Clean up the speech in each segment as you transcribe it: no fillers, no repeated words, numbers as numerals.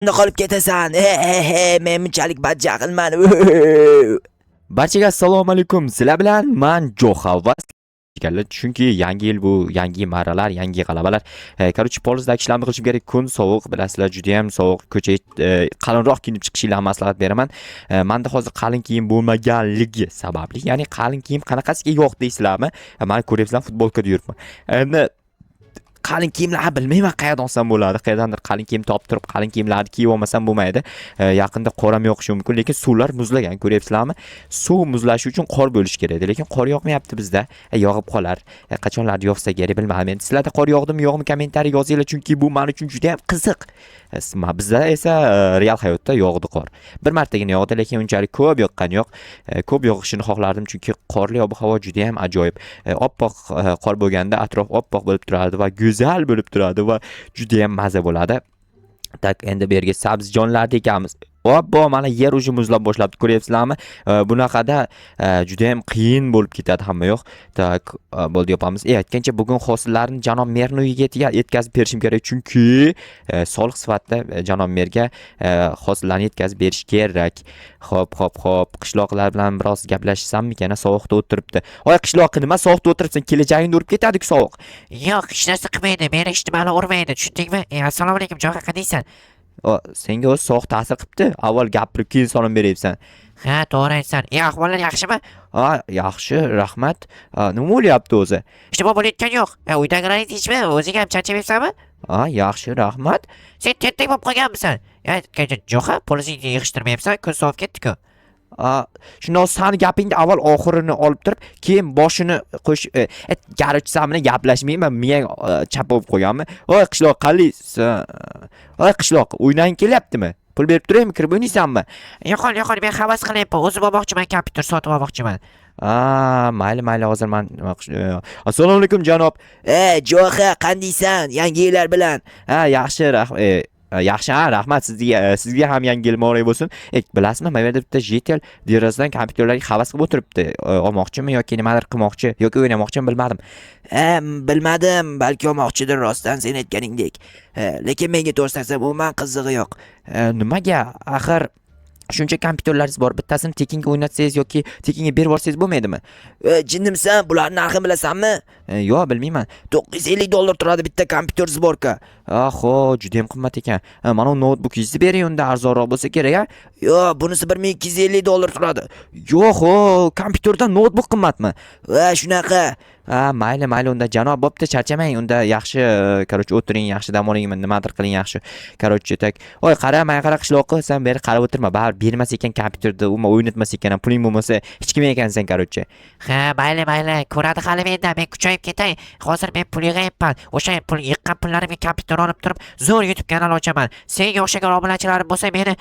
qolib ketasan. Men bunchalik badjahlman. Barchaga assalomu alaykum. Sizlar bilan men Jo'xavvas. Chunki yangi yil bu, yangi marralar, yangi g'alabalar. Короче, polizdagi ishlarni qilishim kerak. Kun sovuq, bilasizlar, juda ham sovuq. Ko'chaga qalinroq kiyinib chiqishinglarga maslahat beraman. Menda hozir qalin kiyim bo'lmaganligi sababli, ya'ni qalin kiyim qanaqasiga yo'q deysizlarmi? Men ko'ryapsizlar, futbolkada yuribman. Endi qalin kiyimlarni bilmayman qayerdan olsam bo'ladi. Qayerdandir qalin kiyim topib turib, qalin kiyimlarni kiyib olmasam bo'lmaydi. Yaqinda qoram yoqishi mumkin, lekin suvlar muzlagan, ko'ryapsizlarmi? Suv muzlashi uchun qor bo'lishi kerak edi, lekin qor yoqmayapti bizda. Yog'ib qolar. Qachonlar yog'sa kerak bilmayman. Endi sizlarda qor yog'dimi, yo'qmi kommentariy yozinglar, chunki bu men uchun juda ham qiziq. Bizda esa real hayotda yog'di qor. Bir martagina yog'di, lekin unchalik ko'p yoqqani yo'q. Ko'p yog'ishini xohlardim, chunki qorli ob-havo juda ham ajoyib. Oppoq qor bo'lganda atrof oppoq bo'lib turadi va go'zal bo'lib turadi va juda ham maza bo'ladi. Tak, endi bu yerga sabzijonlarni ekamiz. Obbo, mana yer uji muzlab boshlabdi, ko'ryapsizlarmi? Bunaqada juda ham qiyin bo'lib ketadi hamma yoq. Tak, bo'ldi yopamiz. Aytgancha bugun hosillarni janob merning uyiga yetkazib berishim kerak, chunki soliq sifatida janob merga hosillarni yetkazib berish kerak. Xo'p. Qishloqlar bilan biroz gaplashsammikan, sovuqda o'tiribdi. Voy qishloqi, nima sovuqda o'tiribsan? Kelajagingni urib ketadi-ku sovuq. Yo'q, hech narsa qilmaydi. Meni ijtimoiy urmaydi, tushundingmi? Assalomu alaykum, Jo'xa, qaniysan? Senga o'z sovuq ta'sir qilibdi. Avval gapirib, keyin salom beryapsan. Ha, to'g'ri aytsan. Ahvollar yaxshimi? Yaxshi, rahmat. Nima bo'lyapti o'zi? Hech nima bo'layotgani yo'q. Uydagilar tinchmi? O'zing ham charchamayapsanmi? Yaxshi, rahmat. Sen tentak bo'lib qolganmisan? Jo'xa, polizingni yig'ishtirmayapsan, kun sovib ketdi-ku. Shundoq sani gapingni avval oxirini olib turib, keyin boshini qo'sh garchi gaplashmayman, miyang chap bo'lib qo'yganmi? Voy qishloq, qalaysan? Voy qishloq, o'ynang kelyaptimi? Pul berib turaymi, kirib o'ynaysanmi? Yo'qol, men havas qilyapman. O'zim olmoqchiman, kompyuter sotib olmoqchiman. Mayli, hozir men assalomu alaykum janob. Jo'xa, qandaysan? Yangi yillar bilan. Yaxshi, yaxshi, rahmat sizga ham yangi yil muborak bo'lsin. Bilasizmi, men yerda bitta Jetel derazadan kompyuterlarga havas qilib o'tiribdi. Olmoqchimi yoki nimadir qilmoqchi yoki o'ynamoqchimi bilmadim. Bilmadim, balki olmoqchidir rostdan sen aytganingdek. Lekin menga to'g'risini umuman qizig'i yo'q. Nimaga? Axir shuncha kompyuterlaringiz bor, bittasini tekinga o'ynatsangiz yoki tekinga berib yuborsangiz bo'lmaydimi? Jinnimsan, bularning narxini bilasanmi? Yo'q, bilmayman. $950 turadi bitta kompyuter sborka. Juda ham qimmat ekan. Mana u noutbukingizni bering, unda arzonroq bo'lsa kerak-a? Yo'q, bunisi $1250 turadi. Yo'q, kompyuterdan noutbuk qimmatmi? Shunaqa. Mayli, unda janob, bo'pti, charchamang. Unda yaxshi, короче, o'tiring, yaxshi dam oling, nimadir qiling yaxshi. Короче, tak. Voy, qara qishloqqa, sen beri qarab o'tirma. Baribir bermas ekan kompyuterda, umuman o'ynatmas ekan, puling bo'lmasa, hech kim ekansan, короче. Ha, mayli, ko'radi hali menda. Men kuchayib ketay. Hozir men pul yig'ayapman. O'sha pul yiqqan pullarimga kompyuter olib turib, zo'r YouTube kanal ochaman. Senga o'xshagan obunachilarim bo'lsa, meni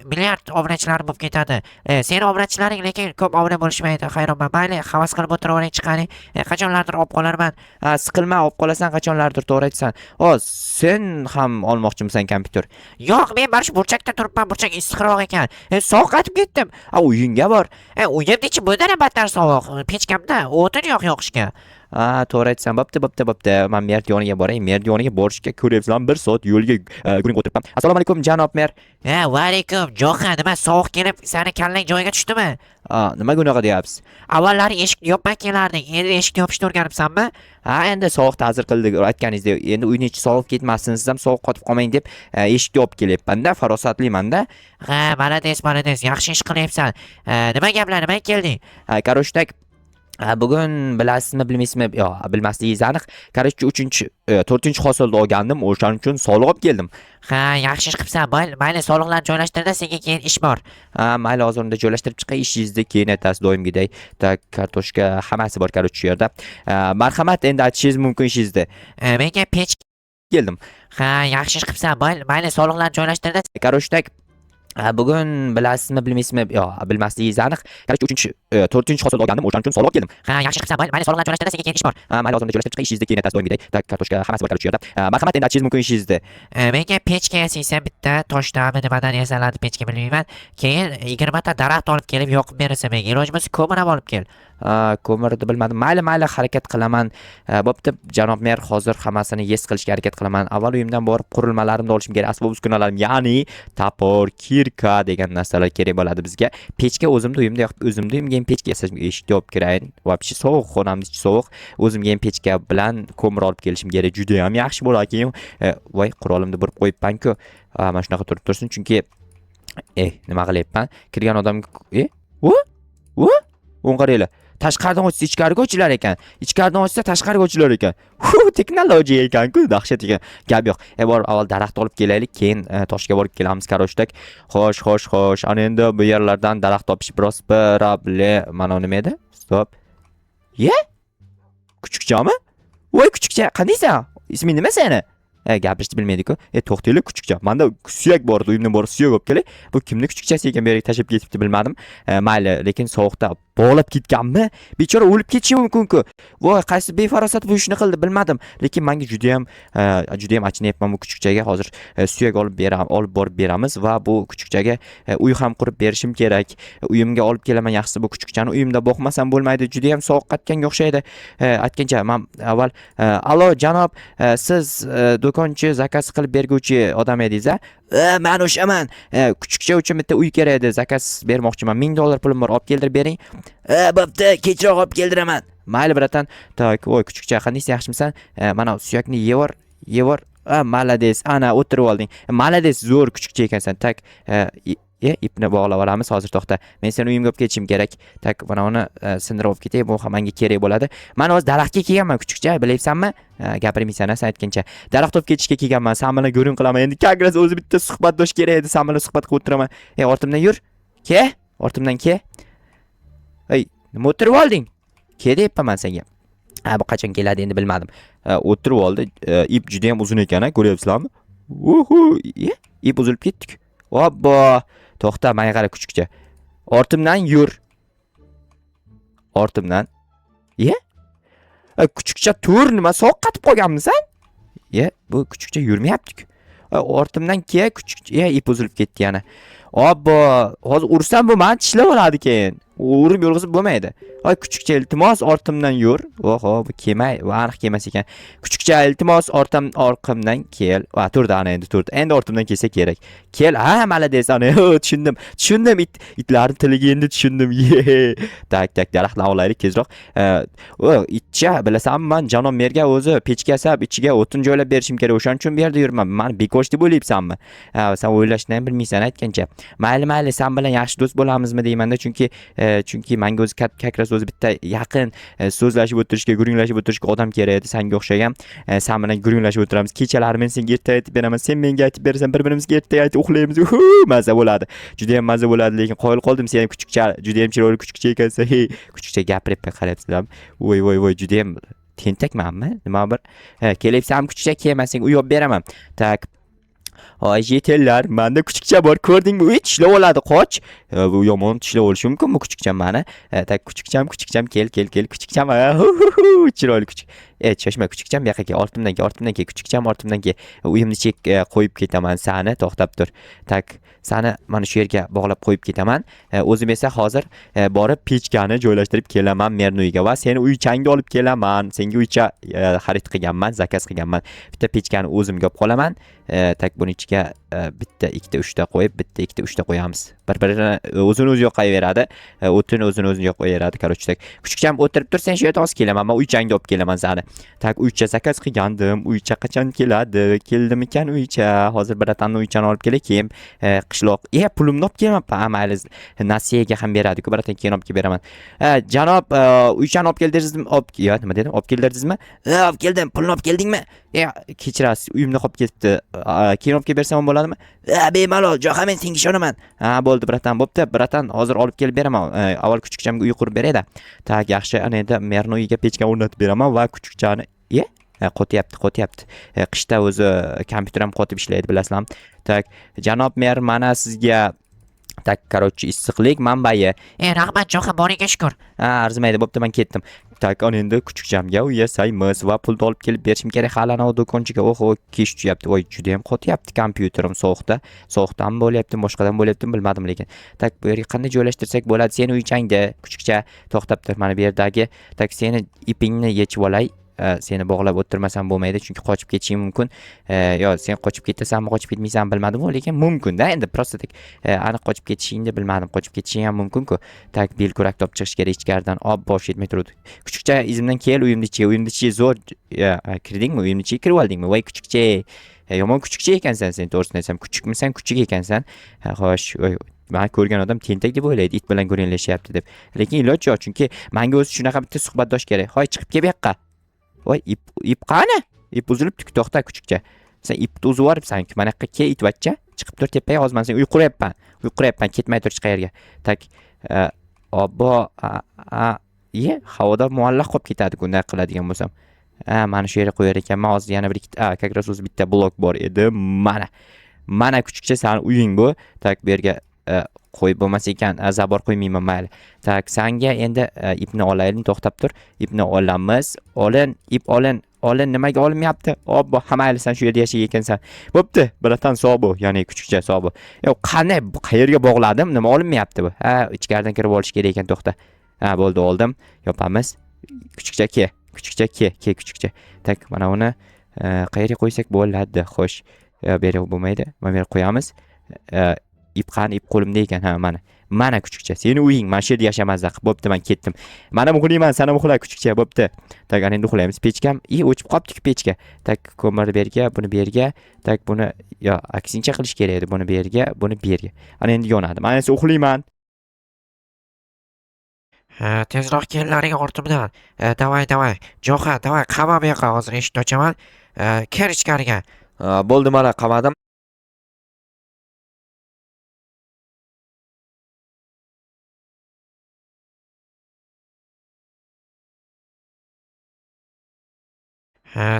milliard obunachilarim bo'lib ketadi. Seni obunachilaring lekin ko'p obuna bo'lishmaydi. Hayronman. Mayli, havas qilib o'tiravering, chiqaring. Qachonlardir olib qolarman. Siqilma, olib qolasan qachonlardir, to'g'ri aytsan. Sen ham olmoqchimisan kompyuter? Yo'q, men mana shu burchakda turibman. Burchak issiqroq ekan. Sovuq qatib ketdim. Uyingga bor. Uyimda ichi bundan ham battar sovuq. Pechkamda o'tin yo'q yoqishga. To'g'ri aytsan. Bo'pti. Men mer yoniga boray. Mer yoniga borishga ko'ryapsizlarmi, 1 soat yo'lga guring o'tiribman. Assalomu alaykum janob mer. Va alaykum. Jo'xa, nima sovuq kelib, seni kallang joyiga tushdimi? Nimaga unaqa deyapsiz? Avvallari eshikni yopmay kelarding. Endi eshikni yopishni o'rganibsanmi? Endi sovuq ta'sir qildi, aytganingizdek. Endi uyning ichi sovuq ketmasin, siz ham sovuq qotib qolmang deb eshikni yopib kelyapman-da, farosatliman-da. Malades, yaxshi ish qilyapsan. Nima gaplar, nima kelding? Короче, bugun bilasizmi, bilmaysizmi? Yo'q, bilmasligingiz aniq. Короче, 4-chi hosilni olgandim, o'shaning uchun soliq olib keldim. Yaxshi ish qilibsan. Mayli, soliqlarni joylashtirda, senga keyin ish bor. Mayli, hozir unda joylashtirib chiqay, ishingizni keyin aytasiz doimgidek. Kartoshka hammasi bor, короче, shu yerda. Marhamat, endi aytishingiz mumkin ishingizni. Menga pech keldim. Yaxshi ish qilibsan. Mayli, soliqlarni joylashtirda. Короче, Bugun bilasizmi bilmaysizmi? Yo'q, bilmasligingiz aniq. Qarang, 4-chi hosil olgandim, o'shaning uchun solib keldim. Ha, yaxshi qilibsan. Mayli, so'rag'an joylashtirda senga keyin ish bor. Mayli, hozir joylashtirib chiqing, ishingizda keyin aytasiz doimgidek. Tak, kartoshka hammasi bor qarang shu yerda. Marhamat, endi aytishingiz mumkin ishingizda. Menga pechka yasaysan, bitta toshdami nimadan yasaladi pechka bilmayman. Keyin 20 ta daraxt olib kelib yoqib berasan menga. Iloji bo'lsa ko'mir ham olib kel. Ko'mirni bilmadim. Mayli, harakat qilaman. Bo'pti, janob mer, hozir hammasini yes qilishga harakat qilaman. Avval uyimdan borib qurilmalarimni olishim kerak. Asbob-uskunalarim, ya'ni topor, kirka degan narsalar kerak bo'ladi bizga. Pechka o'zimda uyimda yoqib, o'zimda uyimga ham pechka yasashga eshikni olib kirayin. Voобще sovuq, xonamni ichi sovuq. O'zimga ham pechka bilan ko'mir olib kelishim kerak. Juda ham yaxshi bo'larkan. Voy, qurolimni burib qo'yibman-ku. Mana shunaqa turib tursin, chunki nima qilyapman? Kirgan odamga o'ng qaranglar. Tashqaridan ochsa ichkariga ochilar ekan. Ichkaridan ochsa tashqariga ochilar ekan. Texnologiya ekan-ku, dahshat ekan. Gap yo'q. Bor avval daraxt olib kelaylik, keyin toshga borib kelamiz karoshdek. Xo'sh. Ana endi bu yerlardan daraxt topish biroz problem. Mana nima edi? Stop. Kuchukchami? Voy kuchukcha, qandaysan? Isming nima seni? Gapirishni bilmaydi-ku. To'xtanglar kuchukcha. Menda suyak bor edi, uyimdan borib suyak olib kelay. Bu kimning kuchukchasi ekan, bu yerga tashib ketibdi bilmadim. Mayli, lekin sovuqda bog'lab ketganmi? Bechora o'lib ketishi mumkin-ku. Voy, qaysi befarosat bu ishni qildi bilmadim. Lekin menga juda ham achinayapman bu kuchukchaga. Hozir suyak olib borib beramiz va bu kuchukchaga uy ham qurib berishim kerak. Uyimga olib kelaman, yaxshisi bu kuchukchani uyimda boqmasam bo'lmaydi. Juda ham sovuq qatganga o'xshaydi. Aytgancha, men avval "Allo, janob, siz do'konchi, zakaz qilib berguvchi odam edingiz-a?" Men o'shaman. Kuchukcha uchun bitta uy kerak edi, zakaz bermoqchiman. $1000 pulim bor, olib keltirib bering. Bo'pti, kechroq olib keldiraman. Mayli bratan. Tak, voy kuchukcha, qandaysan, yaxshimisan? Mana suyakni yevor. Malades. Ana o'tirib olding. Malades, zo'r kuchukcha ekansan. Tak, ipni bog'lab olamiz. Hozir to'xta. Men seni uyimga olib ketishim kerak. Tak, mana uni sindirib olib ketay. Bu ham menga kerak bo'ladi. Men hozir daraxtga kelganman kuchukcha, bilaysanmi? Gapirmaysan, sen aytgancha. Daraxt olib ketishga kelganman. Sen bilan go'rin qilaman. Endi kagras o'zi bitta suhbatdosh kerak edi. Sen bilan suhbat qilib o'tiraman. Ortimdan yur. Ortimdan ke. Nima o'tirib olding? Deyapman senga. Bu qachon keladi endi bilmadim. O'tirib oldi. Ip juda ham uzun ekan, ko'ryapsizlarmi? Ip uzilib ketdik. Obbo. To'xta, menga qara kuchukcha. Ortimdan yur. Ortimdan. Kuchukcha tur, nima sovuq qatib qolganmisan? Bu kuchukcha yurmayapti-ku. Ortimdan ke, kuchukcha ip uzilib ketdi yana. Obbo, hozir ursam bu men tishlab oladi keyin. Urib yurg'izib bo'lmaydi. Kuchukcha, iltimos ortimdan yur. Oho, bu kelmay, va aniq kelmas ekan. Kuchukcha, iltimos orqamdan kel. Turdi, ana endi turdi. Endi ortimdan kelsa kerak. Kel, malades, ana. Tushundim. Itlarning tiliga endi tushundim. Tak, daraxtni avlaylik tezroq. Itcha, bilasanmi, men janob merga o'zi pechka yasab, ichiga o'tin joylab berishim kerak. O'shaning uchun bu yerda yurman. Meni bekosh deb o'ylayapsanmi? Sen o'ylashni ham bilmaysan aytgancha. Mayli, sen bilan yaxshi do'st bo'lamizmi deymanda, chunki menga o'zi kakras o'zi bitta yaqin so'zlashib o'tirishga, guringlashib o'tirishga odam kerak edi, senga o'xshagan. Sen bilan guringlashib o'tiramiz. Kechalari men senga erta aytib beraman, sen menga aytib berasan, bir-birimizga erta aytib uxlaymiz. Maza bo'ladi. Juda ham maza bo'ladi, lekin qoyil qoldim. Sen kuchukcha, juda ham chiroyli kuchukcha ekansan. Kuchukcha gapirib qarayapsizlarmi? Voy, juda ham tentakmanmi? Nima bir kelyapsan kuchukcha, kelmasang uy olib beraman. Tak. Yetellar, menda kuchukcha bor, ko'rdingmi? Tishlab oladi, qoch. Bu yomon tishlab olishi mumkinmi kuchukcham meni? Tak, kuchukcham, kel, kuchukcham. Chiroyli kuchuk. Shoshma kuchukcham, bu yoqqa kel, ortimdan kel, kuchukcham, ortimdan kel. Uyimni ichiga qo'yib ketaman seni, to'xtab tur. Tak, seni mana shu yerga bog'lab qo'yib ketaman. O'zim esa hozir borib pechkani joylashtirib kelaman merning uyiga va seni uychangga olib kelaman. Senga uycha xarid qilganman, zakaz qilganman. Bitta pechkani o'zimga olib qolaman. Tak, buni ichiga bitta, ikkita, uchta qo'yib, bitta, ikkita, uchta qo'yamiz. Bir-birini o'zini yoqaveradi. O'tini o'zini yoqaveradi, короче. Tak, kuchukcham o'tirib tur, sen shu yerga hozir kelaman. Men uychangga olib kelaman seni. Tak, uycha zakaz qilgandim. Uycha qachon keladi? Keldimikan uycha? Hozir biratanni uychani olib kelay, keyin qishloq. Pulimni olib kelmabman. Mayli, nasiyaga ham beradi-ku, biratan keyin olib kelib beraman. Janob, uychani olib keldingizmi? Nima dedim? Olib keldingizmi? Olib keldim. Pulni olib keldingmi? Kechirasiz, uyimda qolib ketdi. Keyin olib kelib bersam bo'ladimi? Bemalol, jo'xa, men senga ishonaman. Bo'ldi, biratan bo'pti. Biratan hozir olib kelib beraman. Avval kuchukchamga uy qurib berayda. Tak, yaxshi. Ana endi merning uyiga pechka o'rnatib beraman va kuchukchani qo'tyapti. Qishda o'zi kompyuter ham qotib ishlaydi, bilasizlarmi? Tak, janob mer, mana sizga Tak, короче, issiqlik manbai. Rahmat Jo'xa, boriga shukur. Ha, arzimaydi, bo'pti, men ketdim. Tak, ana endi kuchukchamga uyasaymiz va pulni olib kelib berishim kerak. Hali ana do'konchiga oho, kech tuyapti. Voy, juda ham qotyapti kompyuterim sovuqda. Sovuqdan bo'lyapti, boshqadan bo'lyapti, bilmadim lekin. Tak, bu yerga qanday joylashtirsak bo'ladi? Seni uychangda, kuchukcha, to'xtab tur. Mana bu yerdagi, tak, seni ipingni yechib olay. Seni bog'lab o'tirmasam bo'lmaydi, chunki qochib ketishing mumkin. Yo, sen qochib ketasanmi, qochib ketmaysanmi bilmadim, lekin mumkin-da. Endi просто tak aniq qochib ketishingni bilmadim. Qochib ketishing ham mumkin-ku. Tak, belkurak topib chiqish kerak ichkaridan. Bosh yetmay turdi. Kuchukcha, izimdan kel, uyimni ichiga. Uyimni ichiga zo'r kirdingmi? Uyimni ichiga kirib oldingmi? Voy, kuchukcha. Yomon kuchukcha ekansan sen, to'g'risini aytsam. Kuchukmisan, kuchuk ekansan. Xo'sh, men ko'rgan odam tentak deb o'ylaydi, it bilan go'ringlashyapti deb. Lekin iloj yo'q, chunki menga o'zi shunaqa bitta suhbatdosh kerak. Hoy, chiqib kel bu yoqqa. Voy, ip qani? Ip uzilibdi, to'xta kuchukcha. Sen ipni uzib yuboribsan-ku. Mana yoqqa kel, itvachcha. Chiqib tur tepaga, hozir men sen uyqurayapman. Uyqurayapman, ketmay tur hech qayerga. Tak, obbo, havoda muallaq qolib ketadi bunday qiladigan bo'lsam. Mana shu yerga qo'yar ekanman. Hozir yana bir ikkita, как раз o'zi bitta blok bor edi. Mana kuchukcha, sen uying bu. Tak, bu yerga qo'yib bo'lmas ekan, zabor qo'ymayman, mayli. Tak, senga endi ipni olaylik, to'xtab tur. Ipni olamiz. Ip olin. Nimaga olmayapti? Obbo, mayli, sen shu yerda yashagan ekansan. Bo'pti, bratan, sog' bo'l, ya'ni kuchukcha, sog' bo'l. Yo'q, qani, qayerga bog'ladim? Nima olinmayapti bu? Ichkaridan kirib olish kerak ekan, to'xta. Bo'ldi, oldim. Yopamiz. Kuchukcha, ke. Kuchukcha. Tak, mana uni qayerga qo'ysak bo'ladi? Xo'sh, bu yerga bo'lmaydi. Mana bu yerga qo'yamiz. Ip qani, ip qo'limda ekan. Mana kuchukcha, seni uying, mana shu yerda yashamazda. Bo'pti, men ketdim. Mana muxlayman, sana muxla kuchukcha, bo'pti. Tak, ana endi uxlaymiz. Pechkam, o'chib qolibdi-ku pechka. Tak, ko'mir berga, buni berga. Tak, buni yo, aksincha qilish kerak edi. Buni berga, buni berga. Ana endi yonadi. Men esa uxlayman. Tezroq kellaring ortimdan. Davay. Jo'xa, davay, qama bu yoqqa, hozir eshikni ochaman. Kir ichkariga. Bo'ldi, mana qamadim.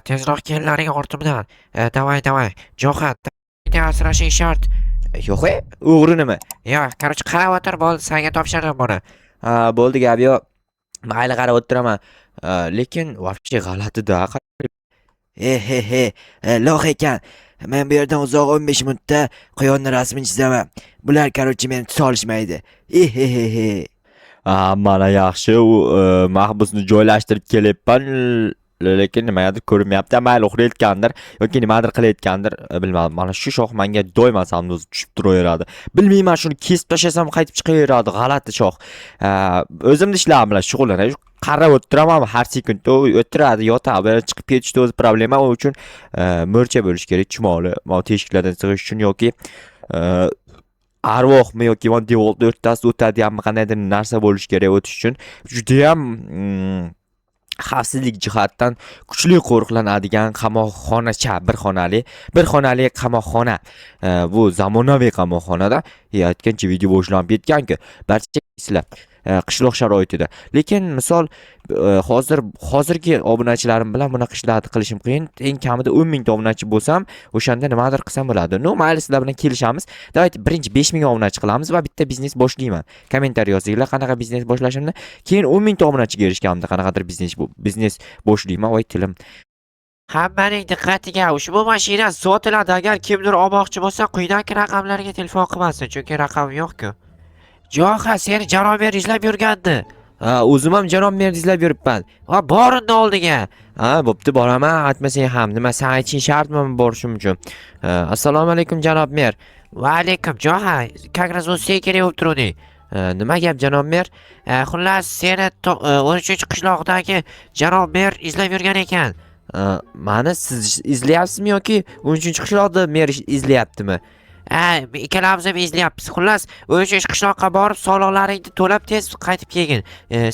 Tezroq kellaring ortimdan. Davay. Jo'xa, asrashing shart. Yo'q, o'g'ri nima? Yo, короче, qarab o'tir, bo'ldi, senga topshirdim buni. Bo'ldi, gap yo'q. Mayli, qarab o'tiraman. Lekin вообще g'alati-da. Loh ekan. Men bu yerdan uzoq 15 minutda quyonni rasmini chizaman. Bular короче meni tuta olishmaydi. Mana yaxshi, u mahbusni joylashtirib kelyapman. Lekin nimadir ko'rinmayapti. Mayli, uxlayotgandir yoki nimadir qilayotgandir, bilmadim. Mana shu shox menga doymasam o'zi tushib turaveradi. Bilmayman, shuni kesib tashlasam qaytib chiqaveradi. G'alati shox. O'zimni ishlarim bilan shug'ullanay. Qarab o'tiraman har sekund. O'tiradi, yotadi. Chiqib ketishda o'zi problema. U uchun mo'rcha bo'lish kerak, chumoli. Mana teshiklardan sig'ish uchun yoki arvohmi yoki devorni o'rtasida o'tadiganmi qandaydir narsa bo'lish kerak o'tish uchun. Juda ham xavfsizlik jihatdan kuchli qo'riqlanadigan qamoqxonacha, bir xonali qamoqxona. Bu zamonaviy qamoqxonada aytgancha video boshlanib ketgan-ku. Barcha sizlar qishloq sharoitida. Lekin misol hozirgi obunachilarim bilan bunaqa ishlarni qilishim qiyin. Eng kamida 10 ming obunachi bo'lsam, o'shanda nimadir qilsam bo'ladi. Mayli, sizlar bilan kelishamiz. Davayt, birinchi 5 ming obunachi qilamiz va bitta biznes boshlayman. Kommentariy yozinglar, qanaqa biznes boshlashimni. Keyin 10 ming obunachiga erishganimda qanaqadir biznes boshlayman. Voy, tilim. Hammaning diqqatiga, ushbu mashina sotiladi. Agar kimdir olmoqchi bo'lsa, quyidagi raqamlarga telefon qilmasin, chunki raqam yo'q-ku. Jo'xa, seni janob mer izlab yurgandi. O'zim ham janob mer izlab yuribman. Bor unda oldiga. Bo'pti, boraman. Aytmasang ham, nima sen aytishing shartmi borishim uchun? Assalomu alaykum janob mer. Va alaykum. Jo'xa, как раз o'zingga kerak bo'lib turuvding. Nima gap janob mer? Xullas, seni 13-qishloqdagi janob mer izlab yurgan ekan. Mani siz izlayapsizmi yoki 13-qishloqda mer izlayaptimi? Ikkalamiz ham izlayapmiz. Xullas, 13-qishloqqa borib soliqlaringni to'lab tez qaytib kelgin.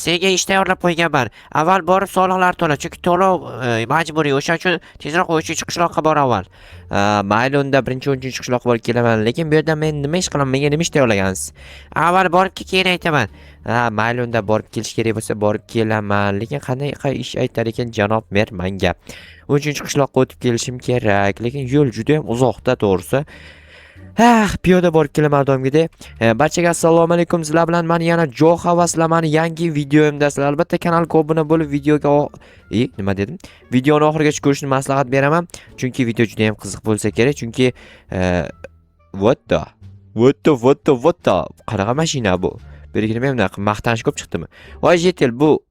Senga ish tayyorlab qo'yganman. Avval borib soliqlar to'la, chunki to'lov majburiy. O'sha uchun tezroq 13-qishloqqa bor avval. Mayli, unda birinchi 13-qishloqqa borib kelaman. Lekin bu yerda men nima ish qilaman? Menga nima ish tayyorlagansiz? Avval borib keyin aytaman. Mayli, unda borib kelish kerak bo'lsa borib kelaman. Lekin qanday ish aytar ekan janob mer menga? 13-qishloqqa o'tib kelishim kerak, lekin yo'l juda ham uzoqda, to'g'risi. Piyoda borib kelaman domgida. Barchaga assalomu alaykum. Sizlar bilan men yana Joxa va sizlar meni yangi videoyimdasizlar. Albatta kanalga obuna bo'lib videoga nima dedim? Videoni oxirigacha ko'rishni maslahat beraman. Chunki video juda ham qiziq bo'lsa kerak. Chunki what the qanaqa mashina bu? Berikini men bunaqa maqtanish ko'p chiqdimi? Voy Jetel bu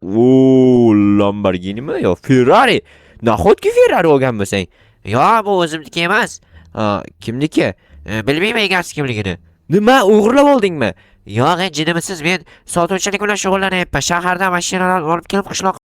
Lamborghinimi yo Ferrari? Nahotki Ferrari olgan bo'lsang? Yo, bu o'zimniki emas. Kimniki? Bilmayman egasi kimligini. Nima, o'g'irlab oldingmi? Yo'q, jinimisiz, men sotuvchilik bilan shug'ullanyapman. Shahardan mashinalarni olib kelib qishloqqa